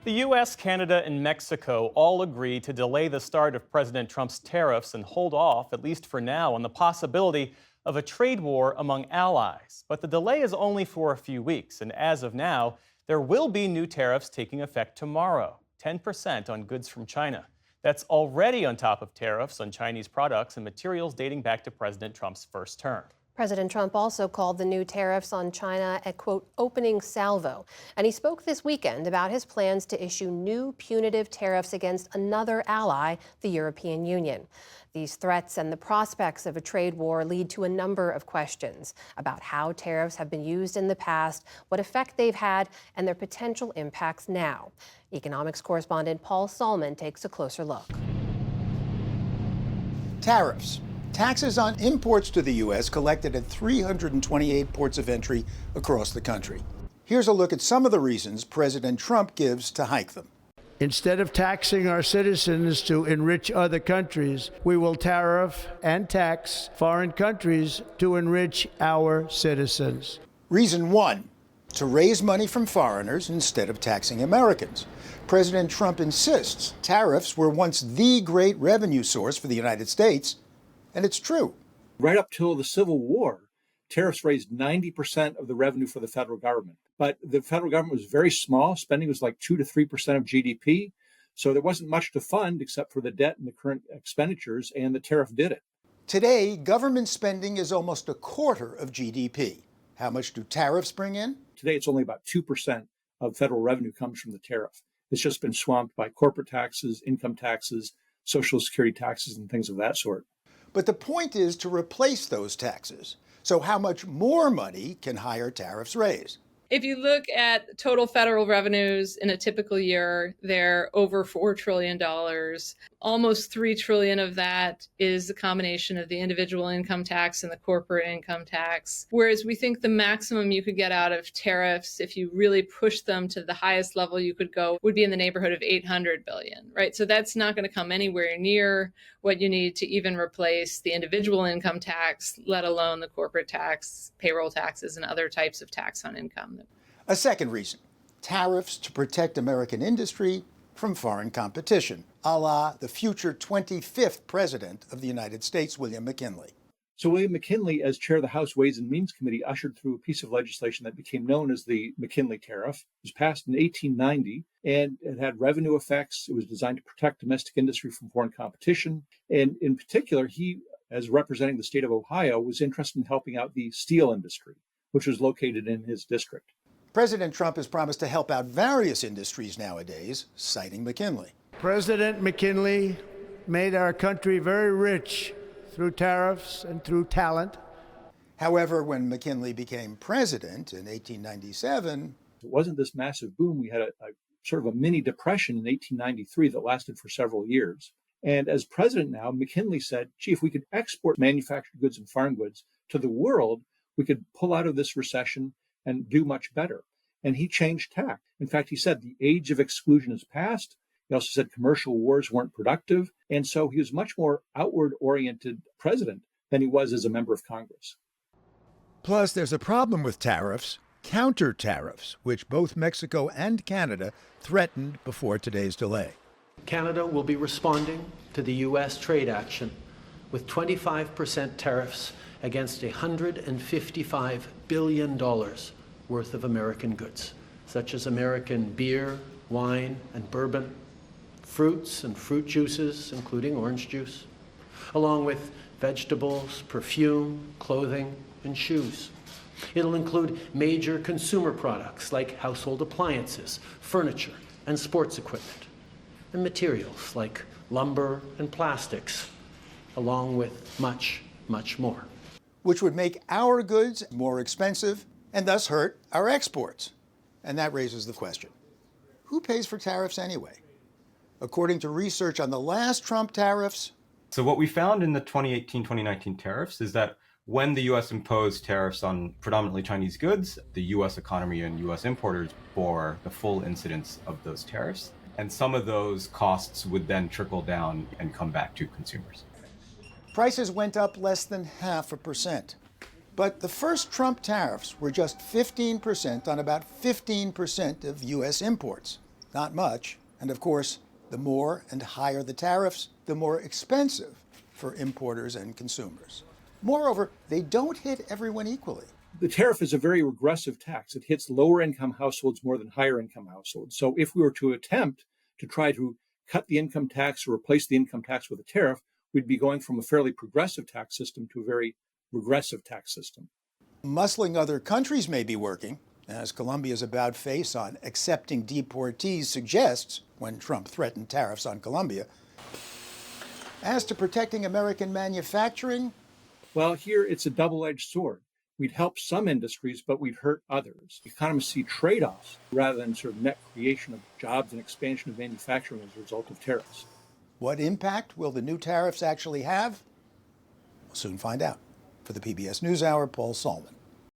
The U.S., Canada, and Mexico all agreed to delay the start of President Trump's tariffs and hold off, at least for now, on the possibility of a trade war among allies. But the delay is only for a few weeks, and as of now, there will be new tariffs taking effect tomorrow, 10% on goods from China. That's already on top of tariffs on Chinese products and materials dating back to President Trump's first term. President Trump also called the new tariffs on China a, quote, opening salvo. And he spoke this weekend about his plans to issue new punitive tariffs against another ally, the European Union. These threats and the prospects of a trade war lead to a number of questions about how tariffs have been used in the past, what effect they've had, and their potential impacts now. Economics correspondent Paul Solman takes a closer look. Tariffs. Taxes on imports to the U.S. collected at 328 ports of entry across the country. Here's a look at some of the reasons President Trump gives to hike them. Instead of taxing our citizens to enrich other countries, we will tariff and tax foreign countries to enrich our citizens. Reason one, to raise money from foreigners instead of taxing Americans. President Trump insists tariffs were once the great revenue source for the United States. And it's true. Right up till the Civil War, tariffs raised 90% of the revenue for the federal government. But the federal government was very small. Spending was like 2 to 3% of GDP. So there wasn't much to fund except for the debt and the current expenditures, and the tariff did it. Today, government spending is almost a quarter of GDP. How much do tariffs bring in? Today, it's only about 2% of federal revenue comes from the tariff. It's just been swamped by corporate taxes, income taxes, Social Security taxes, and things of that sort. But the point is to replace those taxes. So how much more money can higher tariffs raise? If you look at total federal revenues in a typical year, they're over $4 trillion. Almost $3 trillion of that is a combination of the individual income tax and the corporate income tax. Whereas we think the maximum you could get out of tariffs, if you really push them to the highest level you could go, would be in the neighborhood of $800 billion, right? So that's not going to come anywhere near what you need to even replace the individual income tax, let alone the corporate tax, payroll taxes, and other types of tax on income. A second reason, tariffs to protect American industry from foreign competition, a la the future 25th president of the United States, William McKinley. So William McKinley, as chair of the House Ways and Means Committee, ushered through a piece of legislation that became known as the McKinley Tariff. It was passed in 1890, and it had revenue effects. It was designed to protect domestic industry from foreign competition. And in particular, he, as representing the state of Ohio, was interested in helping out the steel industry, which was located in his district. President Trump has promised to help out various industries nowadays, citing McKinley. President McKinley made our country very rich through tariffs and through talent. However, when McKinley became president in 1897, it wasn't this massive boom. We had a sort of a mini depression in 1893 that lasted for several years. And as president now, McKinley said, gee, if we could export manufactured goods and farm goods to the world, we could pull out of this recession and do much better. And he changed tack. In fact, he said the age of exclusion is past. He also said commercial wars weren't productive. And so he was much more outward-oriented president than he was as a member of Congress. Plus, there's a problem with tariffs, counter tariffs, which both Mexico and Canada threatened before today's delay. Canada will be responding to the U.S. trade action with 25% tariffs against $155 billion worth of American goods, such as American beer, wine, and bourbon, fruits and fruit juices, including orange juice, along with vegetables, perfume, clothing, and shoes. It'll include major consumer products like household appliances, furniture, and sports equipment, and materials like lumber and plastics, along with much, much more. Which would make our goods more expensive and thus hurt our exports. And that raises the question, who pays for tariffs anyway? According to research on the last Trump tariffs. So what we found in the 2018-2019 tariffs is that when the U.S. imposed tariffs on predominantly Chinese goods, the U.S. economy and U.S. importers bore the full incidence of those tariffs. And some of those costs would then trickle down and come back to consumers. Prices went up less than 0.5%. But the first Trump tariffs were just 15% on about 15% of U.S. imports. Not much. And of course, the more and higher the tariffs, the more expensive for importers and consumers. Moreover, they don't hit everyone equally. The tariff is a very regressive tax. It hits lower income households more than higher income households. So if we were to attempt to try to cut the income tax or replace the income tax with a tariff, we'd be going from a fairly progressive tax system to a very regressive tax system. Muscling other countries may be working, as Colombia's about face on accepting deportees suggests when Trump threatened tariffs on Colombia. As to protecting American manufacturing, well, here it's a double-edged sword. We'd help some industries, but we'd hurt others. Economists see trade-offs rather than sort of net creation of jobs and expansion of manufacturing as a result of tariffs. What impact will the new tariffs actually have? We'll soon find out. For the PBS NewsHour, Paul Solman.